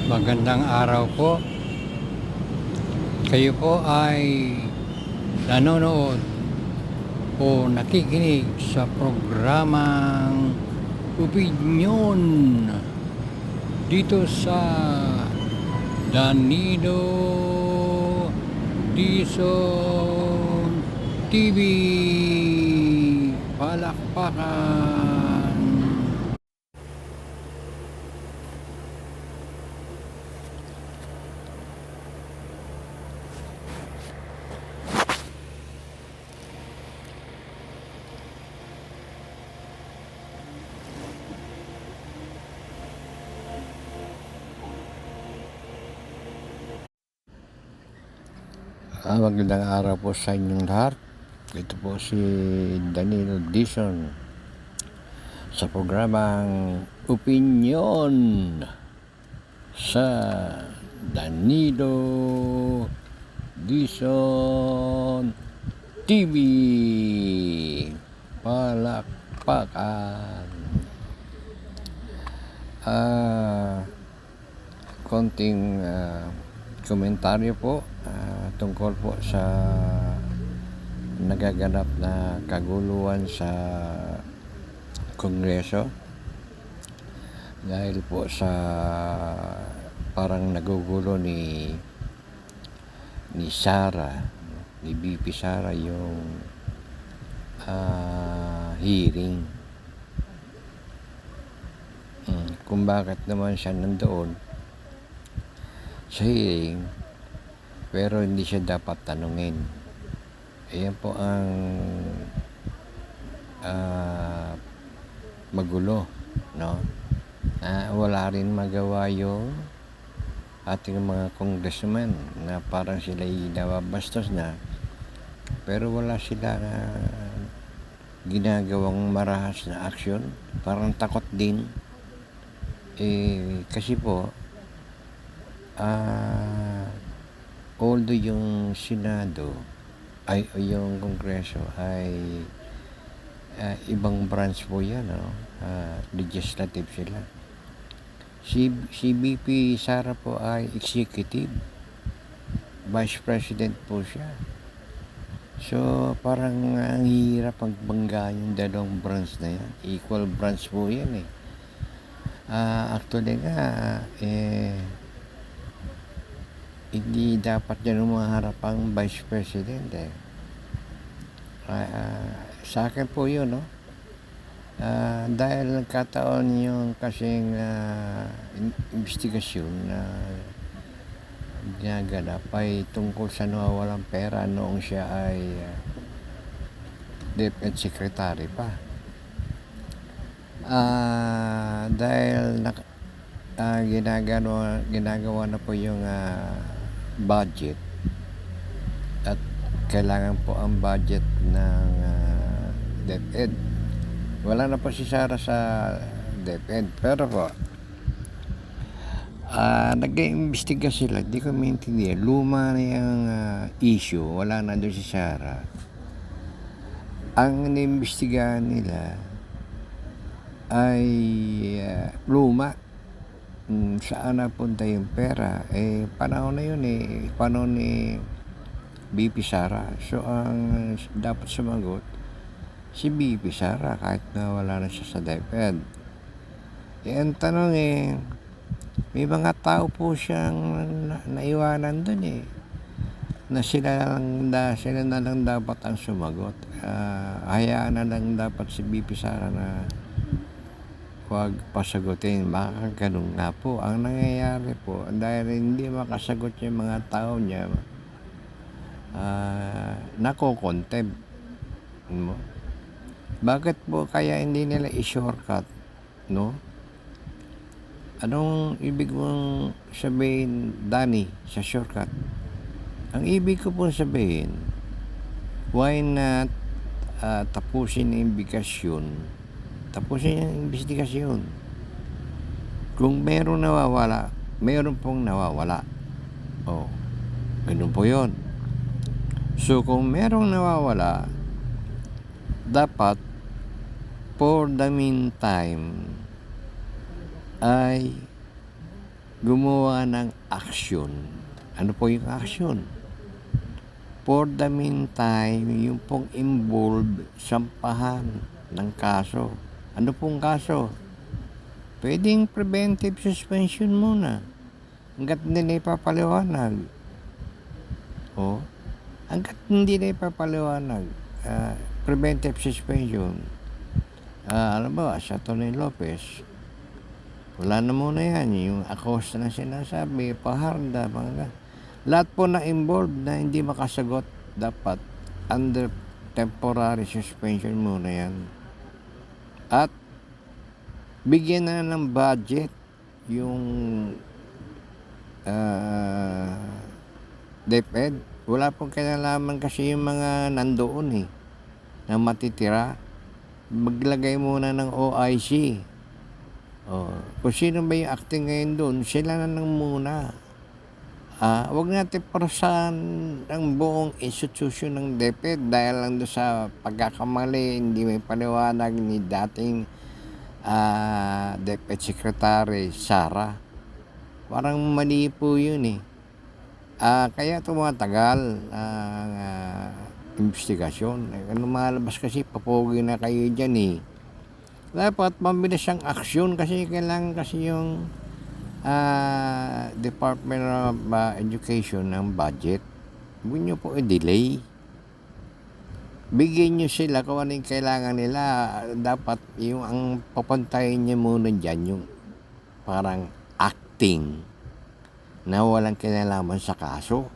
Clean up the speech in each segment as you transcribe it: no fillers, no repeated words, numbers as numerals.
Magandang araw po. Kayo po ay nanonood o nakikinig sa programang Opinyon dito sa Danilo Dizon TV. Palakpakan. Magandang araw po sa inyong lahat. Ito po si Danilo Dizon sa programang Opinyon sa Danilo Dizon TV. Palakpakan. Konting komentaryo po tungkol po sa nagaganap na kaguluhan sa Kongreso dahil po sa parang nagugulo ni Sara, ni VP Sara yung hearing. Kung bakit naman siya nandoon sa hearing pero hindi siya dapat tanungin. Ayan po ang magulo, no? Wala rin magawa yung ating mga congressman na parang sila'y nababastos na pero wala sila ginagawang marahas na aksyon. Parang takot din kasi po although yung Senado ay yung Kongreso ay ibang branch po yan, no? Legislative sila. Si VP Sara po ay executive, vice president po siya. So parang ang hirap pagbangga yung dalawang branch na yan. Equal branch po yan actually nga hindi dapat yan umaharap ang vice president sa akin po yun, no? Dahil nagkataon yung kasing investigasyon na ginaganap ay tungkol sa nawawalang pera noong siya ay DepEd Secretary pa. Dahil ginagawa na po yung budget at kailangan po ang budget ng DepEd. Wala na po si Sara sa DepEd pero po nag-iimbestiga sila. Di ko maintindihan, luma na yung issue, wala na doon si Sara. Ang inimbestigahan nila ay luma. Saan napunta yung pera? Panahon na yun panahon ni VP Sara. So ang dapat sumagot si VP Sara kahit na wala na siya sa DepEd. Ang tanong may mga tao po siyang naiwanan dun na sila na lang dapat ang sumagot. Hayaan na lang dapat si VP Sara na huwag pasagutin. Baka ganun nga po ang nangyayari po dahil hindi makasagot yung mga tao niya, nako-contempt mo. Bakit po kaya hindi nila i-shortcut, no? Anong ibig mong sabihin, Danny, sa shortcut? Ang ibig ko po sabihin, why not tapusin ang investigasyon. Kung mayroong nawawala, mayroon pong nawawala. Ganun po yun. So kung mayroong nawawala, dapat for the meantime ay gumawa ng aksyon. Ano po yung aksyon? For the meantime, yung pong involved, sampahan ng kaso. Ano pong kaso? Pwedeng preventive suspension muna. Hanggat hindi na ipapaliwanag. O, hanggat hindi na ipapaliwanag, preventive suspension. Alam ba, sa Tony Lopez, wala na muna yan. Yung Acosta na sinasabi, Paharda, mga lahat po na involved na hindi makasagot, dapat under temporary suspension muna yan. At bigyan na ng budget yung DepEd. Wala pong kinalaman kasi yung mga nandoon na matitira. Maglagay muna ng OIC. Kung sino ba yung acting ngayon doon, sila na nang muna. Huwag natin parasan ang buong institusyon ng DepEd dahil lang doon sa pagkakamali, hindi may paliwanag ni dating DepEd Secretary Sara. Parang mali po yun kaya tumatagal ang investigasyon. Lumalabas kasi papogi na kayo dyan Dapat mabilis ang aksyon kasi kailangan kasi yung Department of Education ng budget. Huwag nyo po i-delay. Bigyan nyo sila kung ano yung kailangan nila. Dapat yung ang papantayin nyo muna dyan yung parang acting na walang kinalaman sa kaso.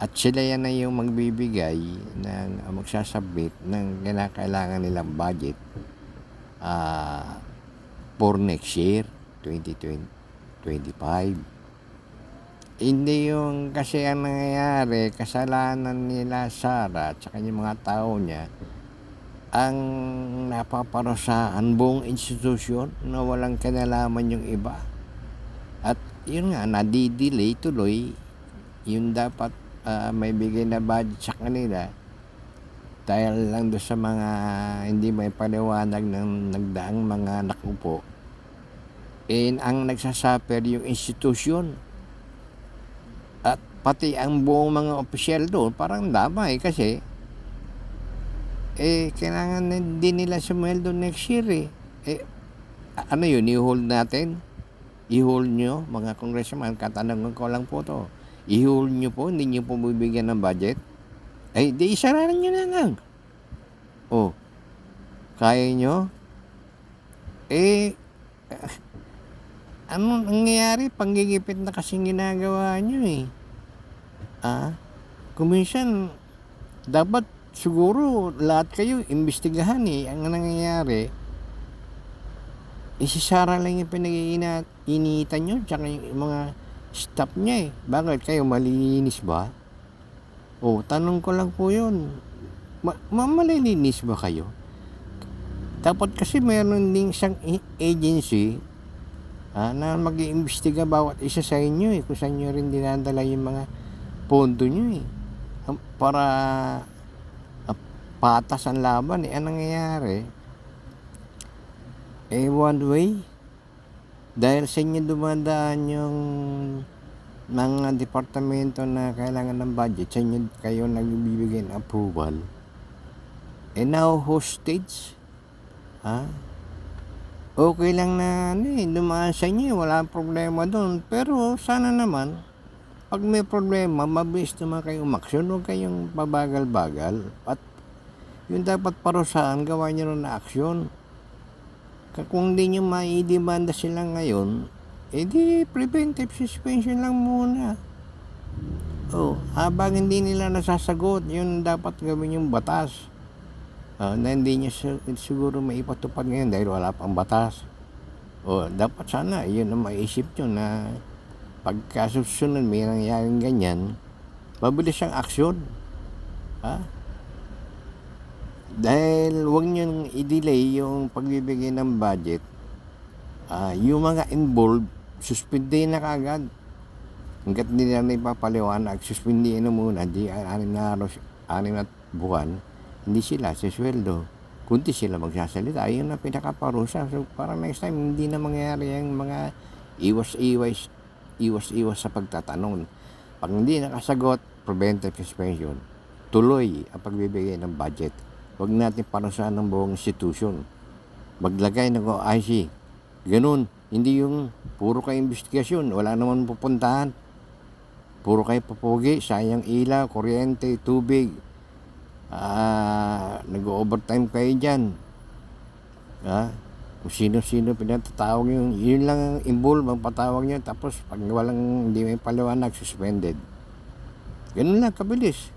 At sila yan na yung magbibigay ng magsasubmit ng kinakailangan nilang budget for next year, 2025. Hindi yung kasi ang nangyayari, kasalanan nila Sara at saka yung mga tao niya ang napaparusahan buong institusyon na walang kinalaman yung iba. At yun nga, nadidelay tuloy yung dapat may bigay na budget sa kanila dahil lang doon sa mga hindi may paliwanag ng nagdaang mga nakupo. Ang nagsasuffer yung institusyon at pati ang buong mga opisyal doon parang damay kasi kailangan din nila sumweldo next year ano yun, i-hold natin? I-hold nyo, mga congressman, katanungan ko lang po to. I-hold nyo po, hindi nyo po bibigyan ng budget? Di isararan nyo na lang. Kaya nyo? Anong nangyayari? Panggigipit na kasing ginagawa nyo Kung minsan, dapat siguro lahat kayo imbestigahan ang nangyayari. Isisara lang yung pinag-iinitan nyo tsaka yung mga staff niya Bakit kayo malinis ba? Tanong ko lang po yun. Malilinis ba kayo? Dapat kasi meron din isang agency na mag-iimbestiga bawat isa sa inyo kung saan nyo rin dinadala yung mga pondo nyo para patas ang laban Anong nangyayari? One way, dahil sa inyo dumadaan yung mga departamento na kailangan ng budget, sa inyo kayo nagbibigay ng approval. Now hostage, okay lang na dumaan sa inyo, wala problema doon. Pero sana naman, pag may problema, mabilis naman kayo umaksyon, huwag kayong pabagal-bagal. At yung dapat parusahan, gawa nyo na aksyon. Kung di nyo maidemanda sila ngayon, di preventive suspension lang muna. Habang hindi nila nasasagot, yun dapat gawin yung batas. Na hindi nyo siguro maipatupad ngayon dahil wala pang batas. Dapat sana, yun ang maisip nyo na pagkasusunod may nangyaring ganyan, mabilis ang aksyon. Dahil huwag nyo i-delay yung pagbibigay ng budget. Yung mga involved, suspindihin na kaagad. Hanggat hindi na ipapaliwanag, suspindihin na muna. Di 6 na buwan, hindi sila sisweldo. Kunti sila magsasalita. Yun ang pinakaparusa. So, para next time, hindi na mangyayari yung mga iwas-iwas sa pagtatanong. Pag hindi nakasagot, preventive suspension. Tuloy ang pagbibigay ng budget. Huwag natin parusahan ng buong institution. Maglagay ng OIC. Ganun. Hindi yung puro kayo investigasyon. Wala naman pupuntahan. Puro kayo pupugi. Sayang ilaw, kuryente, tubig. Nag-overtime kayo dyan. Kung sino-sino pinatatawag yun lang ang involve ang patawag nyo. Tapos pag walang hindi may paliwanag, suspended. Ganun lang, kabilis.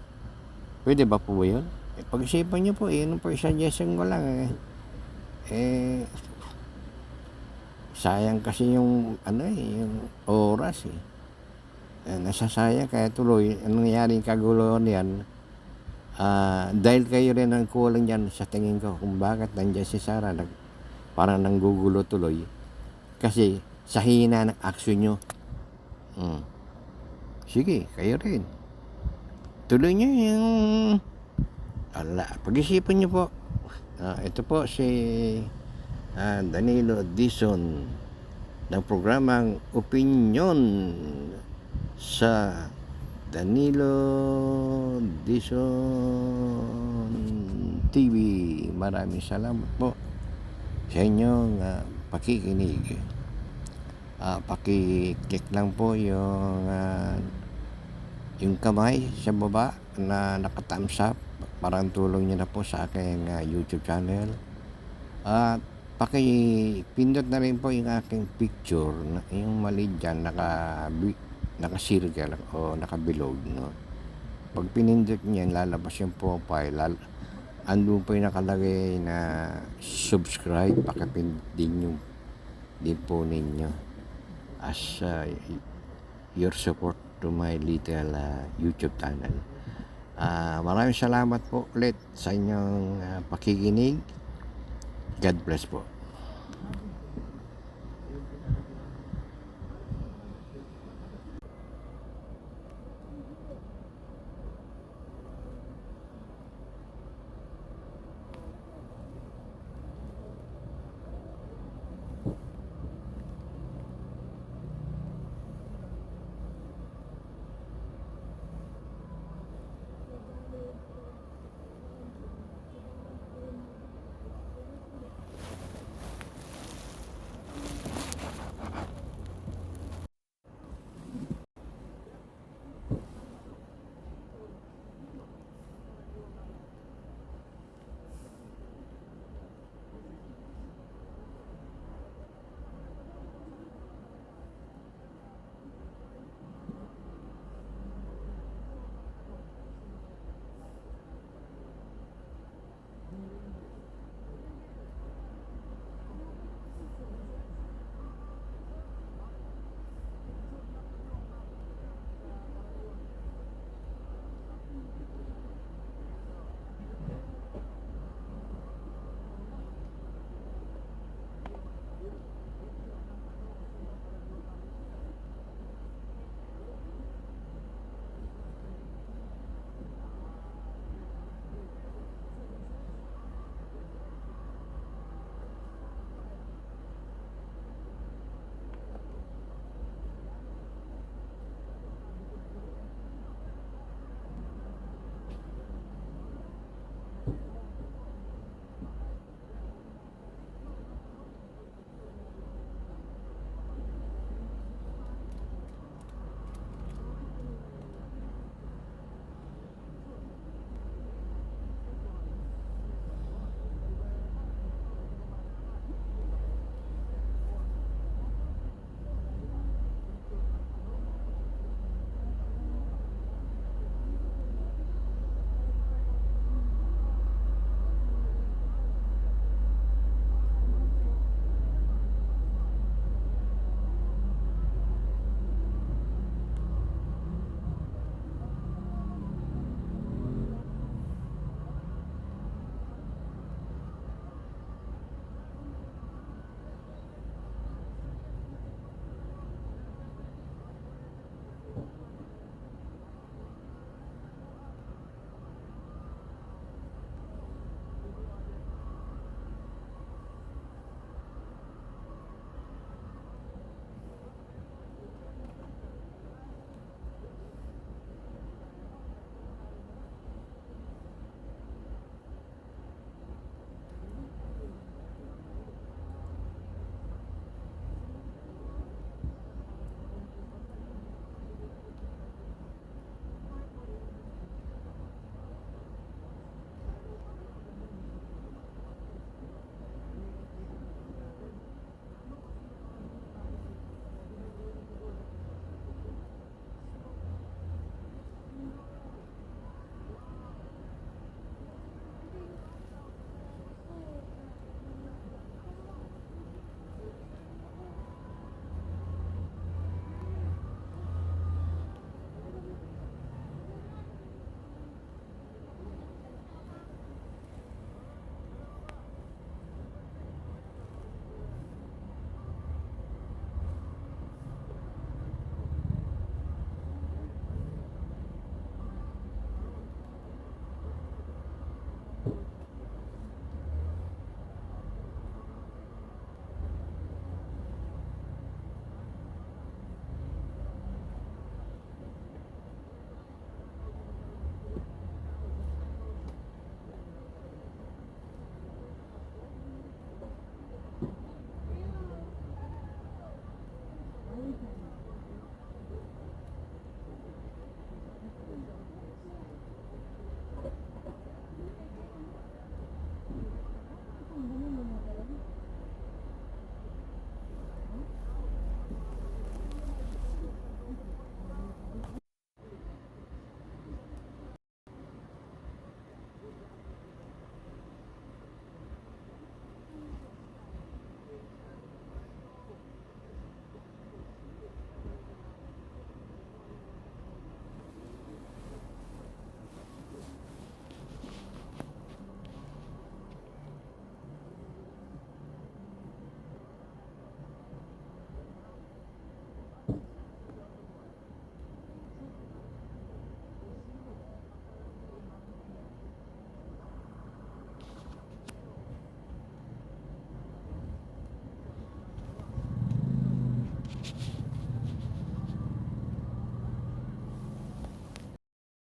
Pwede ba po yun? Pag-isipan nyo po, yun po suggestion ko lang. Sayang kasi yung yung oras nasasayang kaya tuloy. Anong nangyaring kaguluhan yan? Dahil kayo rin ang kulang dyan sa tingin ko kung bakit nandiyan si Sarah parang nanggugulo tuloy kasi sa hina ng action nyo. Sige, kayo rin tuloy nyo yung pag-isipan nyo po. Ito po si Danilo Dizon ng programang Opinyon sa Danilo Dizon TV. Maraming salamat po sa inyong pakikinig. Pakiclick lang po yung kamay sa baba na naka-thumbs up. Parang tulong niyo na po sa aking YouTube channel. At pakipindot na rin po yung aking picture, yung mali dyan, naka-circle o nakabilog, no? Pag pinindot niyan, lalabas yung profile, andun po yung nakalagay na subscribe, pakipindin din po ninyo as your support to my little YouTube channel. Maraming salamat po ulit sa inyong pakikinig. God bless po.